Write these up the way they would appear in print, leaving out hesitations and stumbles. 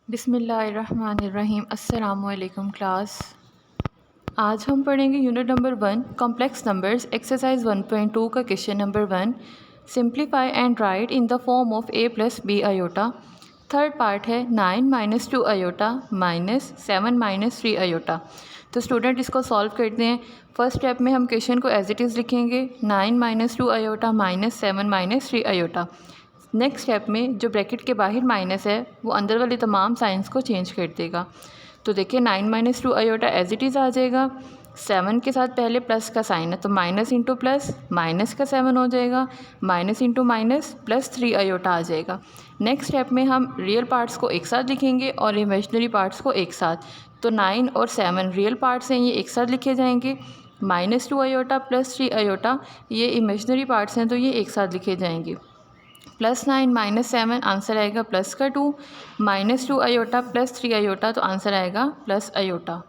बिस्मिल्लाहिर्रहमानिर्रहीम। अस्सलामुअलैकुम क्लास। आज हम पढ़ेंगे unit number 1 complex numbers exercise 1.2 का question number 1। Simplify and write in the form of a plus B iota. Third part है 9 minus 2 iota minus 7 minus 3 iota. तो student इसको सॉल्व करते हैं। फर्स्ट स्टेप में हम क्वेश्चन को एज इट इज़ लिखेंगे 9 minus 2 iota minus 7 minus 3 iota. Next step में जो ब्रैकेट के बाहर माइनस है वो अंदर वाले तमाम साइंस को चेंज कर देगा। तो देखिए 9 minus 2 iota as it is आ जाएगा। 7 के साथ पहले प्लस का साइन है तो माइनस इंटू प्लस माइनस का 7 हो जाएगा, minus into minus plus 3 iota आ जाएगा। नेक्स्ट स्टेप में हम रियल पार्ट्स को एक साथ लिखेंगे और इमेजिनरी पार्ट्स को एक साथ। तो 9 और 7 रियल पार्ट्स हैं, ये एक साथ लिखे जाएंगे। माइनस 2 आयोटा प्लस 3 आयोटा ये इमेजिनरी पार्ट्स हैं तो ये एक साथ लिखे जाएंगे। +9 माइनस 7 आंसर आएगा प्लस का 2, माइनस 2 आयोटा प्लस 3 आयोटा तो आंसर आएगा plus iota.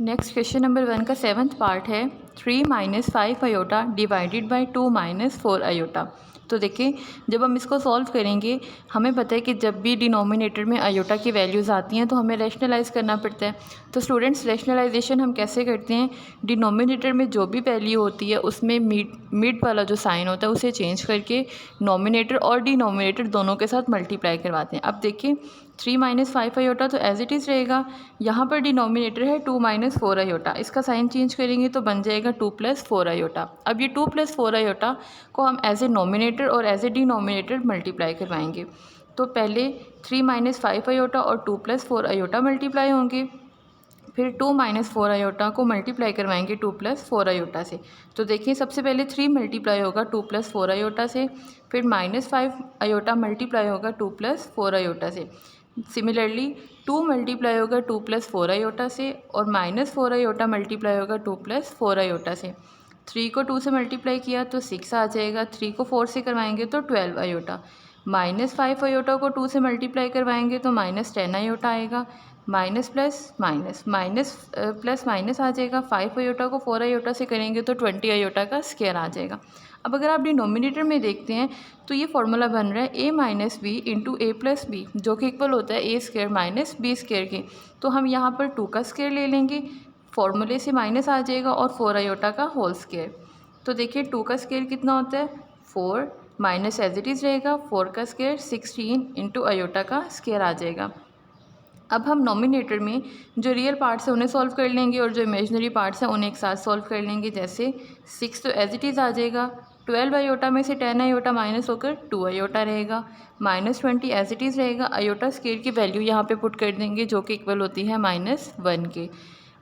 Next question number 1 का 7th पार्ट है 3 minus 5 iota divided by 2 minus 4 iota. तो देखिए जब हम इसको सॉल्व करेंगे हमें पता है कि जब भी डिनोमिनेटर में आयोटा की वैल्यूज़ आती हैं तो हमें रैशनलाइज़ करना पड़ता है। तो स्टूडेंट्स रैशनलाइजेशन हम कैसे करते हैं, डिनोमिनेटर में जो भी वैल्यू होती है उसमें मिड वाला जो साइन होता है उसे चेंज करके नोमिनेटर और डिनोमिनेटर दोनों के साथ मल्टीप्लाई करवाते हैं। अब देखिए 3 माइनस 5 आयोटा तो एज इट इज़ रहेगा। यहाँ पर डिनोमिनेटर है 2 माइनस 4 आयोटा, इसका साइन चेंज करेंगे तो बन जाएगा 2 प्लस 4 आयोटा। अब ये 2 प्लस 4 आयोटा को हम एज ए नोमिनेटर और एज ए डिनोमिनेटर मल्टीप्लाई करवाएंगे। तो पहले 3 माइनस 5 आयोटा और 2 प्लस 4 आयोटा मल्टीप्लाई होंगे, फिर 2 माइनस 4 आयोटा को मल्टीप्लाई करवाएंगे 2 प्लस 4 आयोटा से। तो देखिए सबसे पहले 3 मल्टीप्लाई होगा 2 प्लस 4 आयोटा से, फिर माइनस 5 आयोटा मल्टीप्लाई होगा 2 प्लस 4 आयोटा से। सिमिलरली 2 मल्टीप्लाई होगा 2 प्लस 4 आयोटा से और माइनस 4 आयोटा मल्टीप्लाई होगा 2 प्लस 4 आयोटा से। 3 को 2 से मल्टीप्लाई किया तो 6 आ जाएगा, 3 को 4 से करवाएंगे तो 12 आयोटा। माइनस 5 आयोटा को 2 से मल्टीप्लाई करवाएंगे तो माइनस 10 आयोटा आएगा। Minus plus minus minus plus minus आ जाएगा। 5 आयोटा को 4 आयोटा से करेंगे तो 20 आयोटा का स्क्वायर आ जाएगा। अब अगर आप डिनोमिनेटर में देखते हैं तो ये फार्मूला बन रहा है a minus B into A plus B, जो कि इक्वल होता है A square minus B square के। तो हम यहाँ पर 2 का स्क्वायर ले लेंगे, फार्मूले से माइनस आ जाएगा और 4 आयोटा का होल स्क्वायर। तो देखिए 2 का स्क्वायर कितना होता है 4, माइनस एज इट इज़ रहेगा 4 का स्क्वायर 16 इंटू आयोटा का स्क्वायर आ जाएगा। अब हम नोमिनेटर में जो रियल पार्ट्स हैं उन्हें सॉल्व कर लेंगे और जो इमेजिनरी पार्ट्स हैं उन्हें एक साथ सॉल्व कर लेंगे। जैसे 6 तो एज इट इज़ आ जाएगा, 12 आयोटा में से 10 आयोटा माइनस होकर 2 आयोटा रहेगा, माइनस 20 एज इट इज़ रहेगा। आयोटा स्क्वायर की वैल्यू यहाँ पे पुट कर देंगे जो कि इक्वल होती है -1 के,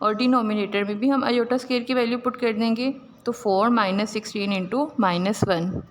और डिनोमिनेटर में भी हम आयोटा स्क्वायर की वैल्यू पुट कर देंगे तो 4 माइनस 16 इंटू -1।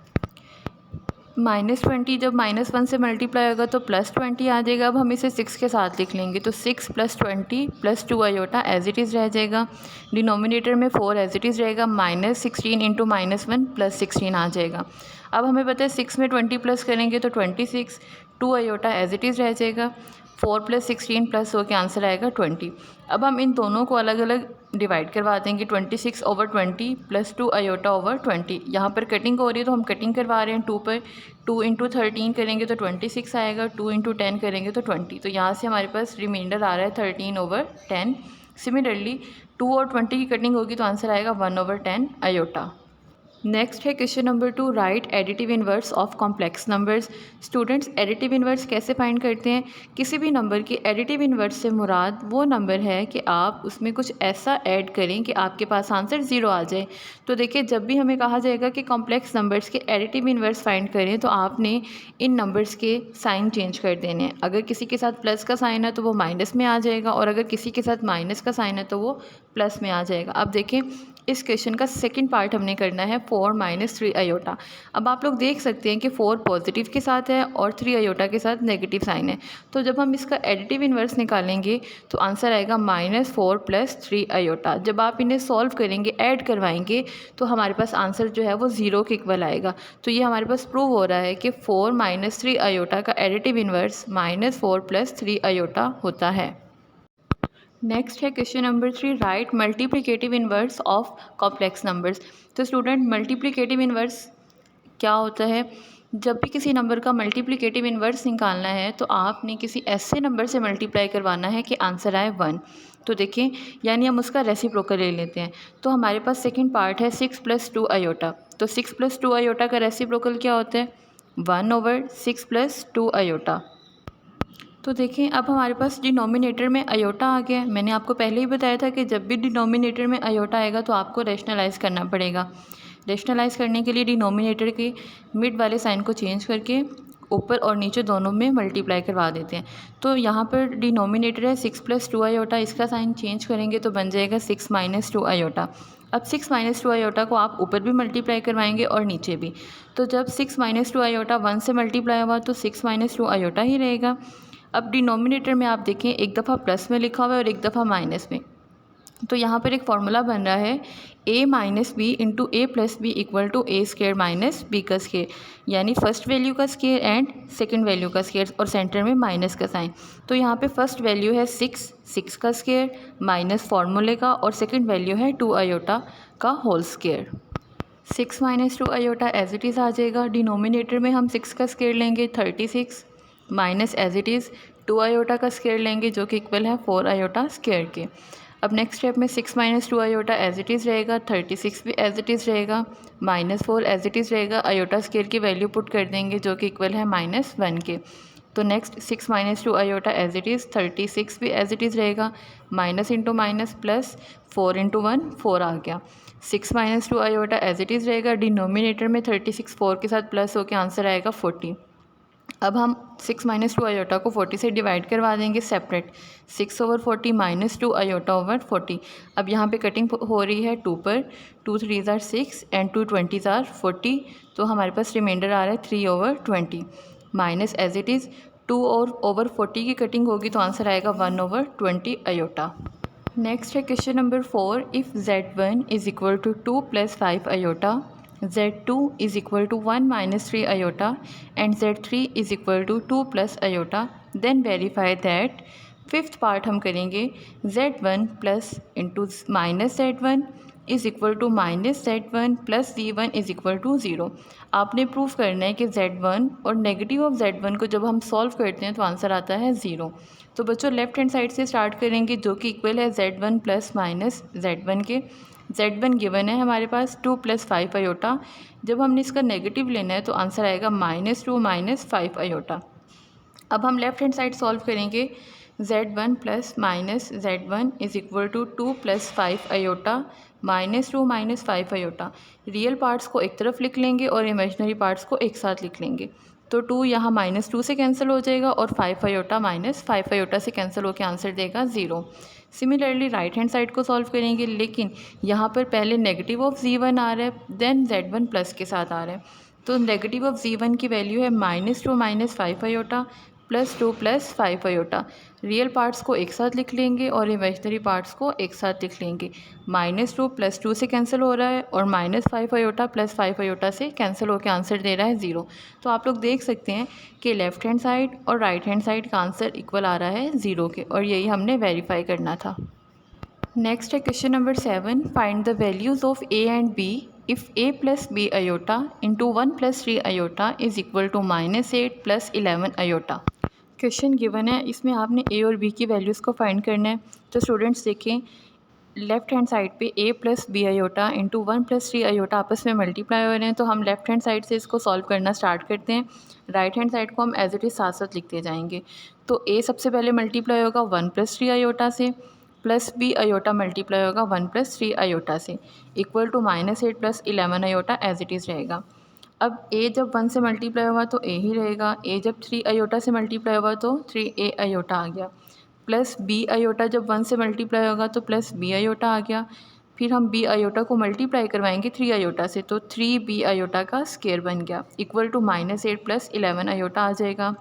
-20 जब -1 से मल्टीप्लाई होगा तो +20 आ जाएगा। अब हम इसे 6 के साथ लिख लेंगे तो 6 + 20 + 2 आयोटा एज इट इज़ रह जाएगा। डिनोमिनेटर में 4 एज इट इज़ रहेगा, -16 इंटू -1 + 16 आ जाएगा। अब हमें पता है 6 में 20 प्लस करेंगे तो 26, 2 आयोटा एज इट इज़ रह जाएगा। 4 + 16 प्लस हो के आंसर आएगा 20। अब हम इन दोनों को अलग अलग डिवाइड करवा देंगे, 26/20 + 2 आयोटा ओवर 20। यहाँ पर कटिंग हो रही है तो हम कटिंग करवा रहे हैं 2 पर। 2 इंटू 13 करेंगे तो 26 आएगा, 2 इंटू 10 करेंगे तो 20। तो यहाँ से हमारे पास रिमाइंडर आ रहा है 13/10। सिमिलरली 2 और 20 की कटिंग होगी तो आंसर आएगा 1/10 आयोटा। नेक्स्ट है question number 2, right additive inverse of complex numbers. Students additive inverse कैसे फाइंड करते हैं, किसी भी नंबर की एडिटिव इन्वर्स से मुराद वो नंबर है कि आप उसमें कुछ ऐसा ऐड करें कि आपके पास आंसर 0 आ जाए। तो देखिए जब भी हमें कहा जाएगा कि कॉम्प्लेक्स नंबर्स के एडिटिव इन्वर्स फाइंड करें तो आपने इन नंबर्स के साइन चेंज कर देने हैं। अगर किसी के साथ प्लस का साइन है तो वो माइनस में आ जाएगा, और अगर किसी के साथ माइनस का साइन है तो वो प्लस में आ जाएगा। अब देखें इस क्वेश्चन का सेकंड पार्ट हमने करना है 4 माइनस 3 आयोटा। अब आप लोग देख सकते हैं कि 4 पॉजिटिव के साथ है और 3 आयोटा के साथ नेगेटिव साइन है। तो जब हम इसका एडिटिव इन्वर्स निकालेंगे तो आंसर आएगा -4 + 3 आयोटा। जब आप इन्हें सॉल्व करेंगे, ऐड करवाएंगे, तो हमारे पास आंसर जो है वो 0 के इक्वल आएगा। तो ये हमारे पास प्रूव हो रहा है कि 4 माइनस 3 आयोटा का एडिटिव इन्वर्स -4 + 3 आयोटा होता है। नेक्स्ट है question number 3, right multiplicative inverse of complex numbers. तो स्टूडेंट मल्टीप्लिकेटिव इन्वर्स क्या होता है, जब भी किसी नंबर का मल्टीप्लिकेटिव इन्वर्स निकालना है तो आपने किसी ऐसे नंबर से मल्टीप्लाई करवाना है कि आंसर आए 1। तो देखिए, यानी हम उसका रेसिप्रोकल ले लेते हैं। तो हमारे पास सेकंड पार्ट है 6 + 2 आयोटा। तो 6 + 2 आयोटा का रेसिप्रोकल क्या होता है? 1/6 + 2 आयोटा। तो देखें, अब हमारे पास डिनोमिनेटर में आयोटा आ गया। मैंने आपको पहले ही बताया था कि जब भी डिनोमिनेटर में आयोटा आएगा तो आपको रैशनलाइज़ करना पड़ेगा। रैशनलाइज़ करने के लिए डिनोमिनेटर के मिड वाले साइन को चेंज करके ऊपर और नीचे दोनों में मल्टीप्लाई करवा देते हैं। तो यहाँ पर डिनोमिनेटर है 6 + 2 आयोटा, इसका साइन चेंज करेंगे तो बन जाएगा 6 - 2 आयोटा। अब 6 - 2 आयोटा को आप ऊपर भी मल्टीप्लाई करवाएंगे और नीचे भी। तो जब 6 - 2 आयोटा 1 से मल्टीप्लाई हुआ तो 6 - 2 आयोटा ही रहेगा। अब डिनोमिनेटर में आप देखें, एक दफ़ा प्लस में लिखा हुआ है और एक दफ़ा माइनस में। तो यहाँ पर एक फार्मूला बन रहा है a - b into a + b = a² - b का स्केयर, यानी फर्स्ट वैल्यू का स्केयर एंड सेकंड वैल्यू का स्केयर और सेंटर में माइनस का साइन। तो यहाँ पे फर्स्ट वैल्यू है 6 का स्केयर माइनस फार्मूले का, और सेकंड वैल्यू है 2 आयोटा का whole square. 6 - 2 iota as it is आ जाएगा। डिनोमिनेटर में हम 6 का स्केयर लेंगे 36 minus as it is 2 iota का स्केयर लेंगे जो कि इक्वल है 4 आयोटा स्केयर के। अब नेक्स्ट स्टेप में 6 - 2 आयोटा एज इट इज़ रहेगा, 36 भी एज इट इज़ रहेगा, -4 एज इट इज़ रहेगा। आयोटा स्केयर की वैल्यू पुट कर देंगे जो कि इक्वल है -1 के। तो next 6 - 2 iota as it is, 36 भी एज इट इज़ रहेगा, माइनस इंटू माइनस प्लस 4 × 1 4 आ गया। 6 - 2 आयोटा एज इट इज़ रहेगा। डिनोमिनेटर में 36 4 के साथ प्लस होकर आंसर आएगा 40। अब हम 6 - 2 आयोटा को 40 से डिवाइड करवा देंगे सेपरेट। 6/40 - 2 आयोटा/40। अब यहाँ पे कटिंग हो रही है 2 पर, 2 3s are 6 and 2 20s are 40। तो हमारे पास रिमाइंडर आ रहा है 3/20 माइनस एज इट इज़ 2 और ओवर 40 की कटिंग होगी तो आंसर आएगा 1/20 आयोटा। नेक्स्ट है question number 4। If Z1 = 2 + 5 iota, Z2 = 1 - 3 iota and Z3 = 2 + iota, then verify that. Fifth part हम करेंगे Z1 plus into -Z1 -Z1 + Z1 = 0। आपने प्रूफ करना है कि Z1 और नेगेटिव ऑफ Z1 को जब हम सॉल्व करते हैं तो आंसर आता है 0। तो बच्चों लेफ्ट हैंड साइड से स्टार्ट करेंगे जो कि इक्वल है Z1 + -Z1 के। Z1 गिवन है हमारे पास 2 + 5 आयोटा। जब हमने इसका नेगेटिव लेना है तो आंसर आएगा -2 - 5 आयोटा। अब हम लेफ्ट हैंड साइड सॉल्व करेंगे। Z1 + -Z1 = 2 + 5 iota -2 - 5 iota. Real parts को एक तरफ लिख लेंगे और इमेजिनरी पार्ट्स को एक साथ लिख लेंगे। तो 2 यहाँ -2 से कैंसिल हो जाएगा और 5 आयोटा -5 आयोटा से कैंसिल होकर आंसर देगा 0। सिमिलरली राइट हैंड साइड को सॉल्व करेंगे, लेकिन यहाँ पर पहले नेगेटिव ऑफ Z1 आ रहा है, देन Z1 प्लस के साथ आ रहा है। तो नेगेटिव ऑफ Z1 की वैल्यू है -2 - 5 आयोटा +2 + 5 आयोटा। रियल पार्ट्स को एक साथ लिख लेंगे और इमेजिनरी पार्ट्स को एक साथ लिख लेंगे। -2 + 2 से कैंसिल हो रहा है और -5 आयोटा + 5 आयोटा से कैंसिल होकर आंसर दे रहा है 0। तो आप लोग देख सकते हैं कि लेफ़्ट हैंड साइड और राइट हैंड साइड का आंसर इक्वल आ रहा है 0 के, और यही हमने वेरीफाई करना था। नेक्स्ट है question number 7। Find the values of A and B if A + B iota into 1 + 3 iota is equal to -8 + 11 iota. Question given है, इसमें आपने A और B की वैल्यूज़ को फाइंड करना है। तो स्टूडेंट्स देखें, लेफ़्ट हैंड साइड पे A + B iota into 1 + 3 iota आपस में मल्टीप्लाई हो रहे हैं। तो हम लेफ़्ट हैंड साइड से इसको सॉल्व करना स्टार्ट करते हैं। राइट हैंड साइड को हम एज इट इज़ साथ साथ लिखते जाएंगे। तो A सबसे पहले मल्टीप्लाई होगा 1 + 3 आयोटा से, प्लस B आयोटा मल्टीप्लाई होगा 1 + 3 आयोटा से, equal to -8 + 11 iota as it is रहेगा। अब A जब 1 से मल्टीप्लाई हुआ तो A ही रहेगा, A जब 3 आयोटा से मल्टीप्लाई हुआ तो 3A आयोटा आ गया, प्लस B आयोटा जब 1 से मल्टीप्लाई होगा तो प्लस B आयोटा आ गया। फिर हम B आयोटा को मल्टीप्लाई करवाएंगे 3 आयोटा से, तो 3B आयोटा का स्केयर बन गया, इक्वल टू -8 + 11 आयोटा आ जाएगा।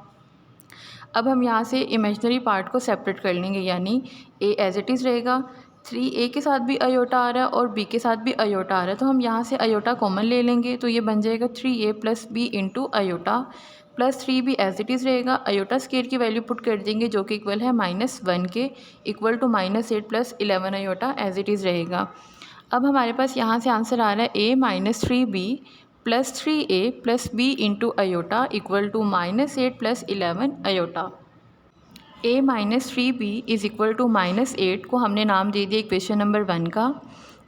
अब हम यहाँ से इमेजिनरी पार्ट को सेपरेट कर लेंगे, यानी A एज इट इज़ रहेगा, 3A के साथ भी आयोटा आ रहा है और B के साथ भी आयोटा आ रहा है, तो हम यहाँ से आयोटा कॉमन ले लेंगे। तो ये बन जाएगा 3A + B into iota plus 3B as it is रहेगा। आयोटा स्केयर की वैल्यू पुट कर देंगे जो कि इक्वल है -1 के, equal to -8 + 11 iota as it is रहेगा। अब हमारे पास यहाँ से आंसर आ रहा है A - 3B plus 3a plus b into iota equal to -8 plus 11 iota. a minus 3b is equal to -8 को हमने नाम दे दिया इक्वेशन नंबर 1 का।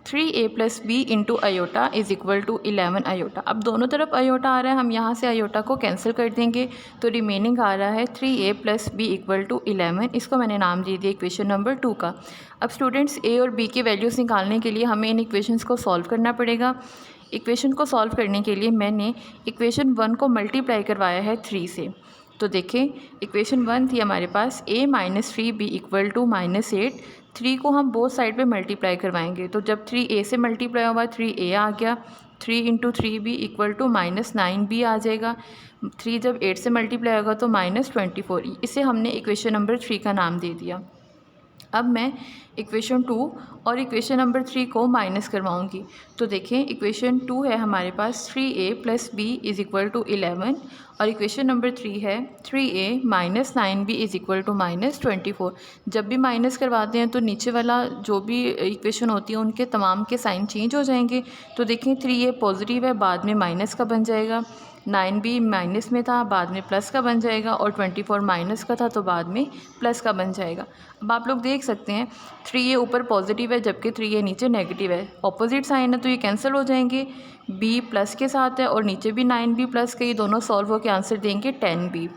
3a plus B into iota is equal to 11 iota. अब दोनों तरफ अयोटा आ रहा है, हम यहाँ से अयोटा को कैंसिल कर देंगे तो रिमेनिंग आ रहा है 3a plus B equal to 11। इसको मैंने नाम दे दिया इक्वेशन नंबर 2 का। अब स्टूडेंट्स a और b की वैल्यूज़ निकालने के लिए हमें इन इक्वेशंस को सॉल्व करना पड़ेगा। इक्वेशन को सॉल्व करने के लिए मैंने इक्वेशन 1 को मल्टीप्लाई करवाया है 3 से। तो देखें इक्वेशन 1 थी हमारे पास a minus 3b equal to -8। 3 को हम बोथ साइड पे मल्टीप्लाई करवाएंगे तो जब 3a से मल्टीप्लाई होगा 3a आ गया। 3 into 3b equal to -9b आ जाएगा। 3 जब 8 से मल्टीप्लाई होगा तो -24। इसे हमने इक्वेशन नंबर 3 का नाम दे दिया। अब मैं इक्वेशन 2 और इक्वेशन नंबर 3 को माइनस करवाऊँगी। तो देखें इक्वेशन 2 है हमारे पास 3a plus b is equal to 11 और इक्वेशन नंबर 3 है 3a minus 9b is equal to -24। जब भी माइनस करवाते हैं तो नीचे वाला जो भी इक्वेशन होती है उनके तमाम के साइन चेंज हो जाएंगे। तो देखें 3a पॉजिटिव है, बाद में माइनस का बन जाएगा। 9b माइनस में था, बाद में प्लस का बन जाएगा और 24 माइनस का था तो बाद में प्लस का बन जाएगा। अब आप लोग देख सकते हैं 3a ऊपर पॉजिटिव है जबकि 3a नीचे नेगेटिव है, ऑपोजिट साइन है तो ये कैंसिल हो जाएंगे। b प्लस के साथ है और नीचे भी 9b प्लस का, ये दोनों सॉल्व होकर आंसर देंगे 10b।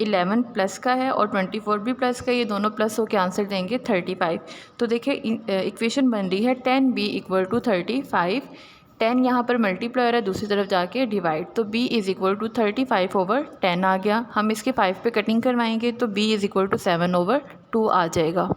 11 प्लस का है और 24 भी प्लस का, ये दोनों प्लस होकर आंसर देंगे 35। तो देखिए इक्वेशन बन रही है 10b इक्वल टू 35। 10 यहाँ पर मल्टीप्लाई हो रहा है, दूसरी तरफ जाके डिवाइड, तो b is equal to 35 over 10 आ गया। हम इसके 5 पे कटिंग करवाएंगे तो b is equal to 7 over 2 आ जाएगा।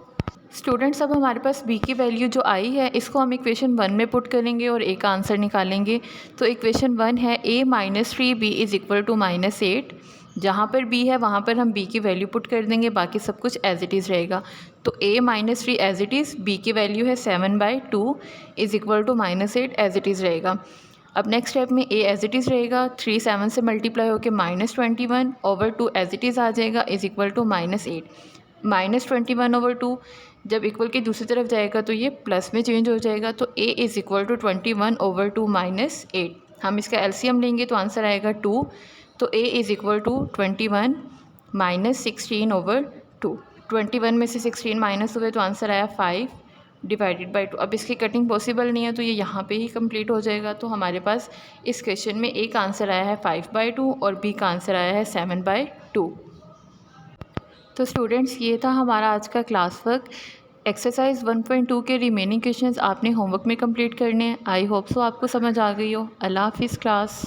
स्टूडेंट्स अब हमारे पास b की वैल्यू जो आई है इसको हम इक्वेशन 1 में पुट करेंगे और a का आंसर निकालेंगे। तो इक्वेशन 1 है a minus 3b is equal to -8। जहाँ पर b है वहाँ पर हम b की वैल्यू पुट कर देंगे, बाकी सब कुछ एज इट इज़ रहेगा। तो a minus 3 as it is, b की वैल्यू है 7/2 is equal to -8 as it is रहेगा। अब नेक्स्ट स्टेप में a एज इट इज़ रहेगा, 3 7 से मल्टीप्लाई होकर -21 ओवर 2 एज इट इज़ आ जाएगा इज़ इक्वल टू -8। -21 ओवर 2 जब इक्वल की दूसरी तरफ जाएगा तो ये प्लस में चेंज हो जाएगा। तो a is equal to 21 over 2 -8। हम इसका एलसीएम लेंगे तो आंसर आएगा 2। तो a is equal to 21 -16 over 2। 21 में से 16 माइनस हुए तो आंसर आया 5 डिवाइडेड बाई 2। अब इसकी कटिंग पॉसिबल नहीं है तो ये यहाँ पे ही कंप्लीट हो जाएगा। तो हमारे पास इस क्वेश्चन में a का आंसर आया है 5/2 और b का आंसर आया है 7/2। तो स्टूडेंट्स ये था हमारा आज का क्लास वर्क। एक्सरसाइज 1.2 के रिमेनिंग क्वेश्चंस आपने होमवर्क में कंप्लीट करने हैं। आई होप सो आपको समझ आ गई हो। अल्लाह हाफिज़ क्लास।